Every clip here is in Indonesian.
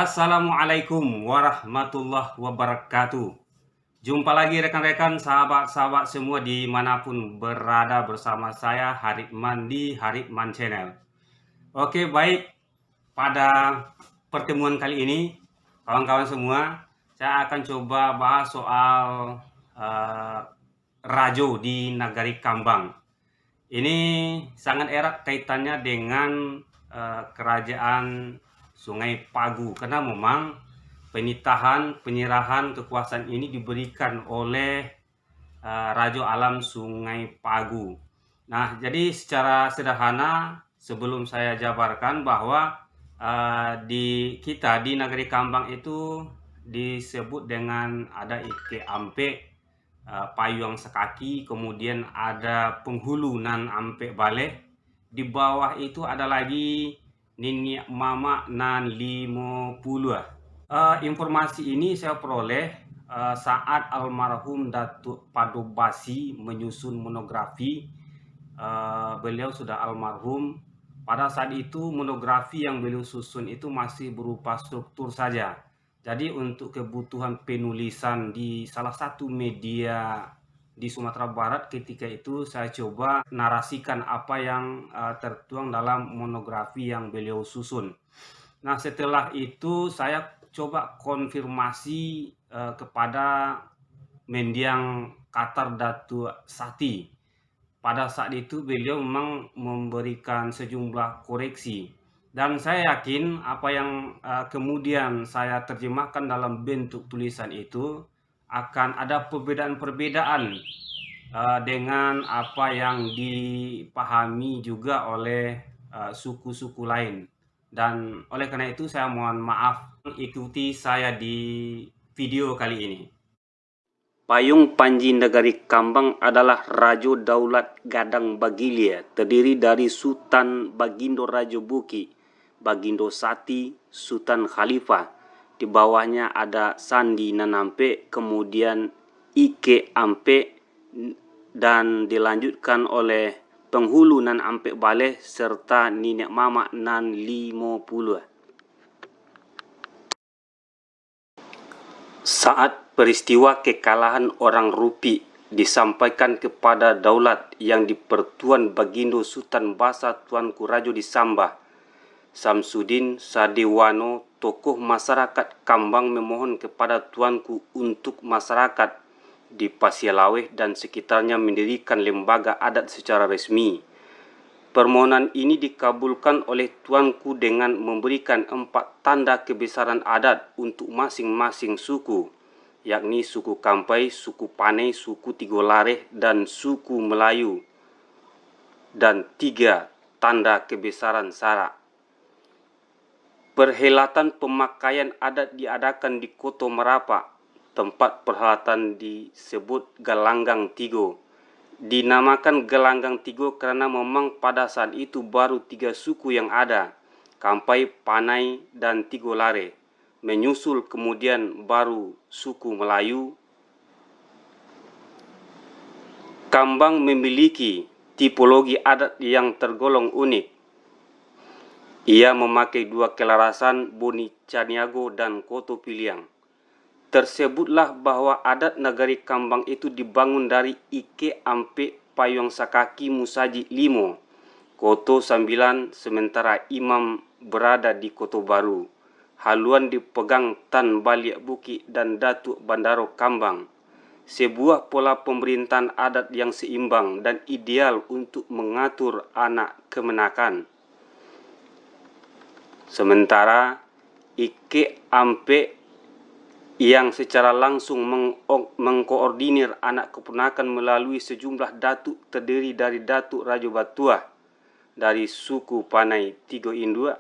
Assalamualaikum warahmatullahi wabarakatuh. Jumpa lagi rekan-rekan, sahabat-sahabat semua dimanapun berada bersama saya Harikman di Harikman Channel. Oke, baik. Pada pertemuan kali ini, kawan-kawan semua, saya akan coba bahas soal Rajo di Nagari Kambang. Ini sangat erat kaitannya dengan kerajaan Sungai Pagu, karena memang penyerahan kekuasaan ini diberikan oleh Raja Alam Sungai Pagu. Nah, jadi secara sederhana sebelum saya jabarkan bahwa di Nagari Kambang itu disebut dengan ada Ike Ampe, Payung Sekaki, kemudian ada Penghulu nan Ampe Bale. Di bawah itu ada lagi Nini Mama nan 50. Informasi ini saya peroleh saat almarhum Datuk Padobasi menyusun monografi. Beliau sudah almarhum. Pada saat itu monografi yang beliau susun itu masih berupa struktur saja. Jadi untuk kebutuhan penulisan di salah satu media di Sumatera Barat ketika itu saya coba narasikan apa yang tertuang dalam monografi yang beliau susun. Nah, setelah itu saya coba konfirmasi kepada Mendiang Qatar Datuk Sati. Pada saat itu beliau memang memberikan sejumlah koreksi. Dan saya yakin apa yang kemudian saya terjemahkan dalam bentuk tulisan itu akan ada perbedaan-perbedaan dengan apa yang dipahami juga oleh suku-suku lain. Dan oleh karena itu saya mohon maaf, ikuti saya di video kali ini. Payung Panji Nagari Kambang adalah Rajo Daulat Gadang Bagilia, terdiri dari Sultan Bagindo Rajo Buki, Bagindo Sati, Sultan Khalifah. Di bawahnya ada Sandi Nanampe, kemudian Ike Ampe, dan dilanjutkan oleh Penghulu nan Ampe Bale serta Ninek Mama nan 50. Saat peristiwa kekalahan orang Rupi disampaikan kepada daulat yang dipertuan Bagindo Sultan Basa Tuanku Rajo di Sambah, Samsudin Sadewano, tokoh masyarakat Kambang, memohon kepada tuanku untuk masyarakat di Pasialaweh dan sekitarnya mendirikan lembaga adat secara resmi. Permohonan ini dikabulkan oleh tuanku dengan memberikan 4 tanda kebesaran adat untuk masing-masing suku, yakni suku Kampai, suku Panai, suku Tigolareh, dan suku Melayu, dan 3 tanda kebesaran Sarak. Perhelatan pemakaian adat diadakan di Koto Merapak. Tempat perhelatan disebut Gelanggang Tigo. Dinamakan Gelanggang Tigo karena memang pada saat itu baru 3 suku yang ada, Kampai, Panai, dan Tigolare. Menyusul kemudian baru suku Melayu. Kambang memiliki tipologi adat yang tergolong unik. Ia memakai 2 kelarasan, Boni Caniago dan Koto Piliang. Tersebutlah bahwa adat Nagari Kambang itu dibangun dari Ike Ampe Payung Sakaki Musaji 5, Koto 9, sementara imam berada di Koto Baru. Haluan dipegang Tan Baliak Buki dan Datuk Bandaro Kambang. Sebuah pola pemerintahan adat yang seimbang dan ideal untuk mengatur anak kemenakan. Sementara Ike Ampe yang secara langsung mengkoordinir anak keponakan melalui sejumlah datuk terdiri dari Datuk Rajo Batuah dari suku Panai Tigo Indua,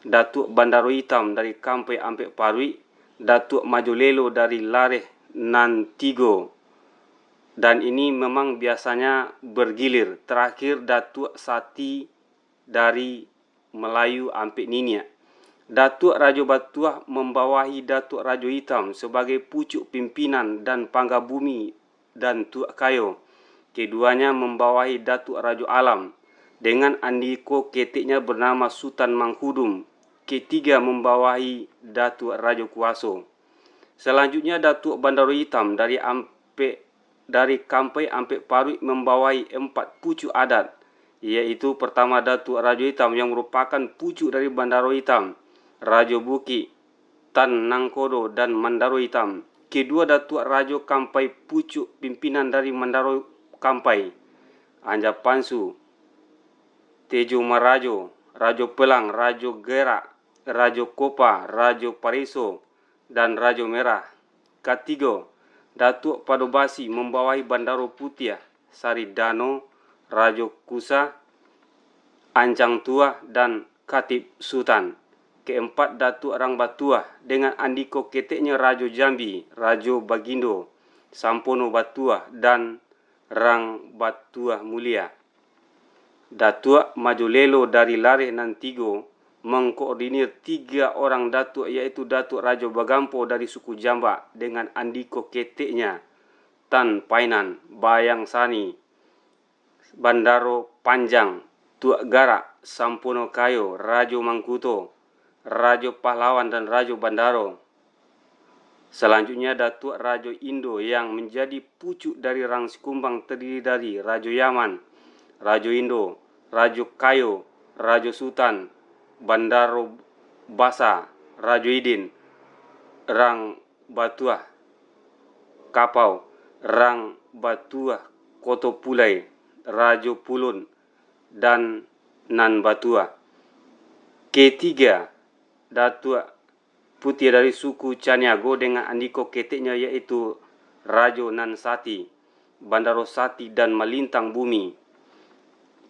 Datuk Bandaro Hitam dari Kampai Ampe Parui, Datuk Majolelo dari Lareh nan Tigo, dan ini memang biasanya bergilir. Terakhir Datuk Sati dari Melayu Ampe Ninia. Datuk Rajo Batuah membawahi Datuk Rajo Hitam sebagai pucuk pimpinan dan Panggabumi dan Tuak Kayo. Keduanya membawahi Datuk Rajo Alam dengan andiko ketiknya bernama Sultan Manghudum ketiga membawahi Datuk Rajo Kuaso. Selanjutnya Datuk Bandaro Hitam dari Kampai Ampek Parui membawahi 4 pucuk adat, yaitu pertama Datuk Rajo Hitam yang merupakan pucuk dari Bandaro Hitam, Rajo Bukit, Tan Nangkodo dan Mandaro Hitam. Kedua Datuk Rajo Kampai pucuk pimpinan dari Mandaro Kampai, Anja Pansu, Tejo Marajo, Rajo Pelang, Rajo Gerak, Rajo Kopa, Rajo Pariso, dan Rajo Merah. Ketiga, Datuk Padobasi membawahi Bandaro Putiah, Saridano, Rajo Kusa, Ancang Tua, dan Katib Sultan. Keempat, Datuk Rang Batuah dengan andiko keteknya Rajo Jambi, Rajo Bagindo, Sampono Batuah, dan Rang Batuah Mulia. Datuk Majolelo dari Lareh Nantigo mengkoordinir 3 orang datuk, yaitu Datuk Rajo Bagampo dari suku Jambak dengan andiko keteknya Tan Painan, Bayang Sani, Bandaro Panjang, Tuak Garak, Sampono Kayo, Rajo Mangkuto, Rajo Pahlawan, dan Rajo Bandaro. Selanjutnya Datuk Rajo Indo yang menjadi pucuk dari Rang Sikumbang terdiri dari Rajo Yaman, Rajo Indo, Rajo Kayo, Rajo Sultan, Bandaro Basa, Rajo Idin, Rang Batuah Kapau, Rang Batuah Koto Pulai, Rajo Pulun, dan Nan Batuah. Ketiga, Datuk Putih dari suku Caniago dengan andiko keteknya yaitu Rajo Nan Sati, Bandaro Sati, dan Malintang Bumi.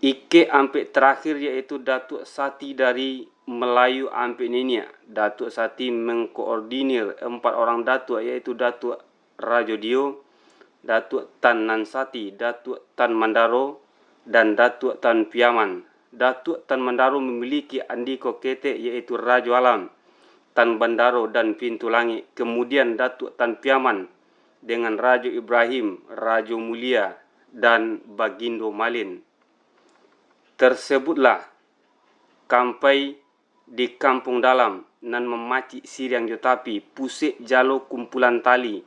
Ike Ampek terakhir yaitu Datuk Sati dari Melayu Ampek Niniak. Datuk Sati mengkoordinir 4 orang datuk, yaitu Datuk Rajo Dio, Datuk Tan Nan Sati, Datuk Tan Mandaro, dan Datuk Tan Piaman. Datuk Tan Mandaro memiliki andiko ketek yaitu Rajo Alam, Tan Bandaro, dan Pintu Langit. Kemudian Datuk Tan Piaman dengan Rajo Ibrahim, Rajo Mulia, dan Bagindo Malin. Tersebutlah Kampai di Kampung Dalam nan memaci Siriang Jotapi, pusik jalo kumpulan tali,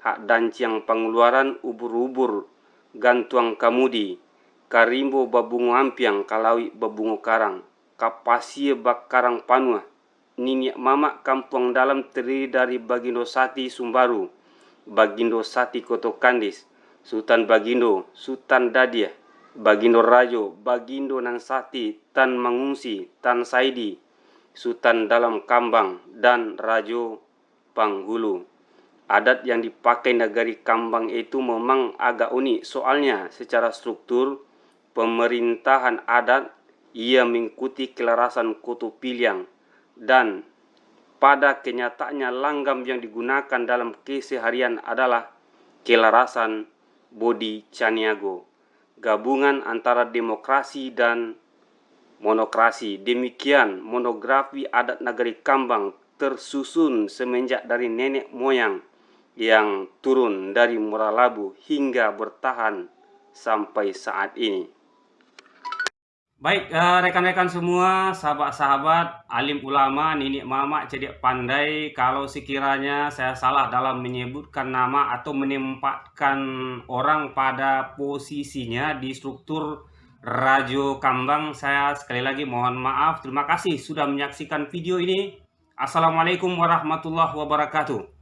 hak danciang pengeluaran ubur-ubur, gantuang kamudi, karimbo babungo ampiang, kalawi babungo karang, kapasie bakarang panuah, niniak mamak Kampung Dalam terdiri dari Bagindo Sati Sumbaru, Bagindo Sati Koto Kandis, Sultan Bagindo, Sultan Dadiah, Bagindo Rajo, Bagindo Nan Sati, Tan Mangungsi, Tan Saidi, Sultan Dalam Kambang, dan Rajo Panghulu. Adat yang dipakai negari Kambang itu memang agak unik, soalnya secara struktur pemerintahan adat ia mengikuti kelarasan Koto Piliang, dan pada kenyataannya langgam yang digunakan dalam keseharian adalah kelarasan Bodi Caniago, gabungan antara demokrasi dan monokrasi. Demikian monografi adat negeri Kambang tersusun semenjak dari nenek moyang yang turun dari Moralabu hingga bertahan sampai saat ini. Baik, rekan-rekan semua, sahabat-sahabat, alim ulama, ninik mamak, cerdik pandai, kalau sekiranya saya salah dalam menyebutkan nama atau menempatkan orang pada posisinya di struktur Rajo Kambang, saya sekali lagi mohon maaf. Terima kasih sudah menyaksikan video ini. Assalamualaikum warahmatullahi wabarakatuh.